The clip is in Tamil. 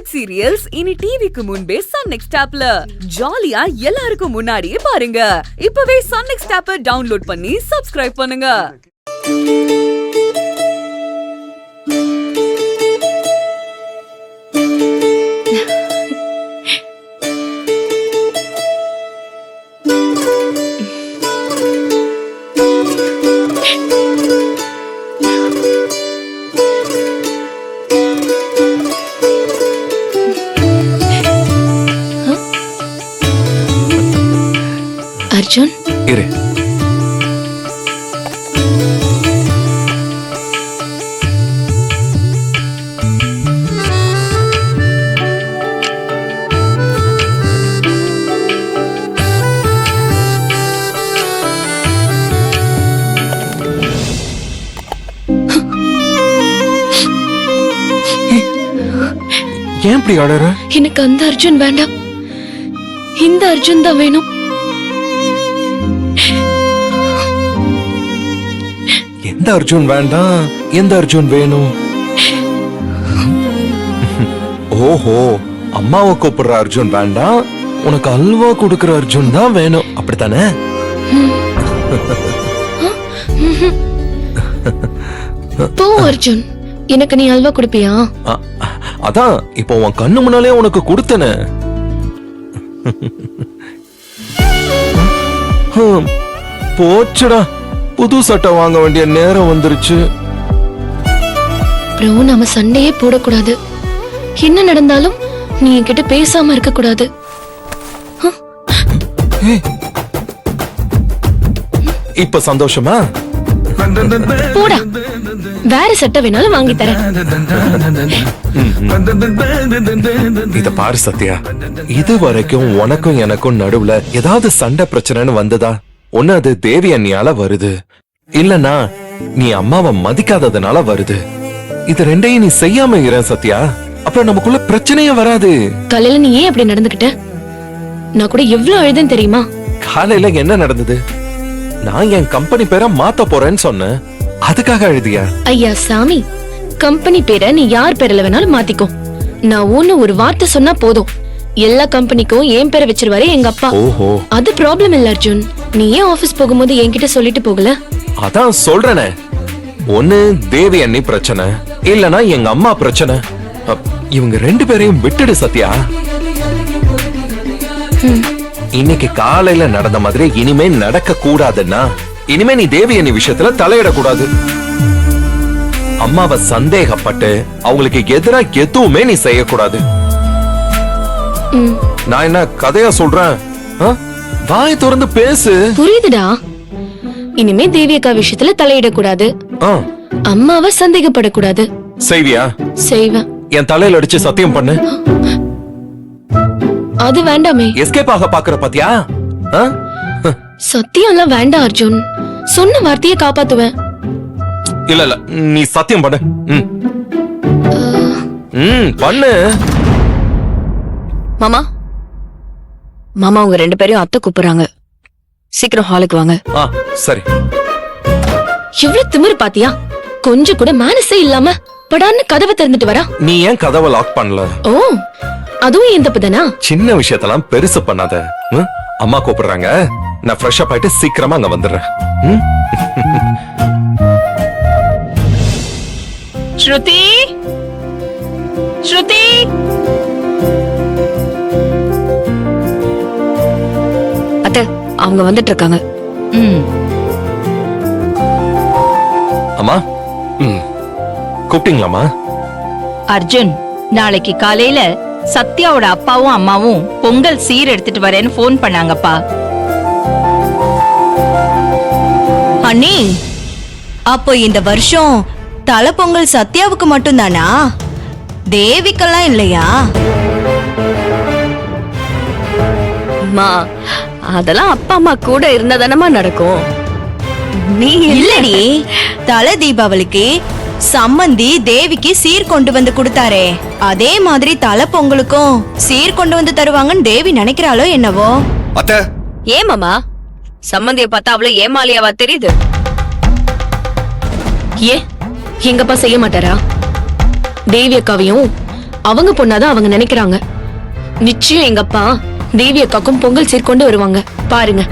ஹிட் சீரியல்ஸ் இனி டிவிக்கு முன்பே சன் நெக்ஸ்ட் ஆப்ல ஜாலியா எல்லாருக்கும் முன்னாடியே பாருங்க. இப்பவே சன் நெக்ஸ்ட் ஆப்பை டவுன்லோட் பண்ணி சப்ஸ்கிரைப் பண்ணுங்க. அர்ஜுன் இரு. ஏன் இப்படி ஆடுற? எனக்கு அந்த அர்ஜுன் வேண்டாம், இந்த அர்ஜுன் தான் வேணும். எந்த அர்ஜுன் வேண்டாம், எந்த அர்ஜுன் வேணும்? ஓஹோ, அம்மாவை கூப்பிடுற அர்ஜுன் வேண்டாம், உனக்கு அல்வா கொடுக்கிற அர்ஜுன் தான் வேணும், அப்படித்தானே? போ அர்ஜுன், எனக்கு நீ அல்வா கொடுப்பியா? அதான் இப்போ உன் கண்ணு முன்னாலே உனக்கு கொடுத்தனே. போச்சுடா, புது சட்டை வாங்க வேண்டிய நேரம் வந்துருச்சு. ப்ரோ, நாம சண்டையே போடக்கூடாது. என்ன நடந்தாலும் நீ என்கிட்ட பேசாம இருக்க கூடாது. இப்ப சந்தோஷமா? போடா, வேற சட்டை வேணாலும் வாங்கி தரேன். இத பாரு சத்யா, இது வரைக்கும் உனக்கும் எனக்கும் நடுவுல ஏதாவது சண்டை பிரச்சனைன்னு வந்ததா? ஒன்னு அது தேவி அண்ணியால வருது, இல்லனா நீ அம்மாவை மதிக்காததுனால வருது. இது ரெண்டையும் நீ செய்யாம இரு சத்யா, அப்புறம் நமக்குள்ள பிரச்சனையே வராது. காலையில நீ ஏன் அப்படி நடந்துகிட்ட? நான் கூட எவ்வளவு அழுதேன் தெரியுமா? காலையில என்ன நடந்தது? நான் என் கம்பெனி பேரை மாத்த போறேன்னு சொன்னேன், அதுக்காக அழுதியா? ஐயா சாமி, கம்பெனி பேரை நீ யார் பேர்ல வேணாலும் மாத்திக்கோ. நான் ஒரு வார்த்தை சொன்னா போதும், எல்லா கம்பெனிக்கும் என் பேரை வச்சிருவாரு எங்க அப்பா. ஓஹோ, அது ப்ராப்ளம் இல்ல அர்ஜுன். நீ ஏன் ஆபீஸ் போகும்போது என்கிட்ட சொல்லிட்டு போகல? அதான் சொல்றேனே, ஒன்னு தேவி அண்ணி பிரச்சனை, இல்லனா எங்க அம்மா பிரச்சனை. இவங்க ரெண்டு பேரையும் விட்டுடு சத்யா. இன்னைக்கு காலையில நடந்த மாதிரி இனிமே நடக்க கூடாதுன்னா, இனிமே நீ தேவி அண்ணி விஷயத்துல தலையிடக்கூடாது. அம்மாவை சந்தேகப்பட்டு அவங்களுக்கு எதிரா எதுவுமே நீ செய்யக்கூடாது. நான் என்ன கதையா சொல்றேன்? வாய் திறந்து பேசு. புரியுதுடா. இனிமே தேவி அக்கா விஷயத்துல தலையிடக்கூடாது, அம்மாவை சந்தேகப்படக்கூடாது. செய்வியா? செய்வேன். என் தலையில அடிச்சு சத்தியம் பண்ணு. அது வேண்டாமே. எஸ்கேப் ஆக பாக்குற பாத்தியா? சத்தியம் எல்லாம் வேண்டாம் அர்ஜுன், சொன்ன வார்த்தையை காப்பாத்துவேன். இல்ல இல்ல, நீ சத்தியம் பண்ணு. பண்ணு. மாமா, மாமா உங்க ரெண்டு பேரையும் அத்தை கூப்பிடுறாங்க, சீக்கிரம் ஹாலுக்கு வாங்க. சரி. எவ்வளவு திமிரு பாத்தியா? கொஞ்சம் கூட மேனஸே இல்லாம படான்னு கதவை திறந்துட்டு வரா. நீ ஏன் கதவை லாக் பண்ணல? ஓ, அதுவும் என் தப்புதானா? சின்ன விஷயத்தெல்லாம் பெருசு பண்ணாத. அம்மா கூப்பிடுறாங்க, நான் ஃப்ரெஷ் அப் ஆயிட்டு சீக்கிரமா அங்க வந்துடுறேன். ஸ்ருதி, ஸ்ருதி. அத்தை, அவங்க வந்துட்டு இருக்காங்க. அம்மா, கூப்பிட்டீங்களாமா? அர்ஜுன், நாளைக்கு காலையில சத்யாவோட அப்பாவும் அம்மாவும் பொங்கல் சீர் எடுத்துட்டு வரேன்னு போன் பண்ணாங்கப்பா. அண்ணி, அப்போ இந்த வருஷம் தலை பொங்கல் சத்யாவுக்கு மட்டும் தானா? தேவிக்கெல்லாம் இல்லையா? அம்மா, அதெல்லாம் அப்பா அம்மா கூட இருந்தாதானமா நடக்கும். நீ இல்லடி, தலை தீபாவளிக்கு சம்மந்தி தேவிக்கு சீர் கொண்டு வந்து கொடுத்தாரே, அதே மாதிரி தலை பொங்கலுக்கும் சீர் கொண்டு வந்து தருவாங்கன்னு தேவி நினைக்கிறாளோ என்னவோ. அத்தை, ஏன் மாமா, சம்மந்திய பார்த்தா அவ்வளவு ஏமாலியாவா தெரியுது? ஏன் எங்கப்பா செய்ய மாட்டாரா? தேவி அக்காவையும் அவங்க பொண்ணாதான் அவங்க நினைக்கிறாங்க. நிச்சயம் எங்க அப்பா தேவி அக்காக்கும் பொங்கல் சீர் கொண்டு வருவாங்க பாருங்க.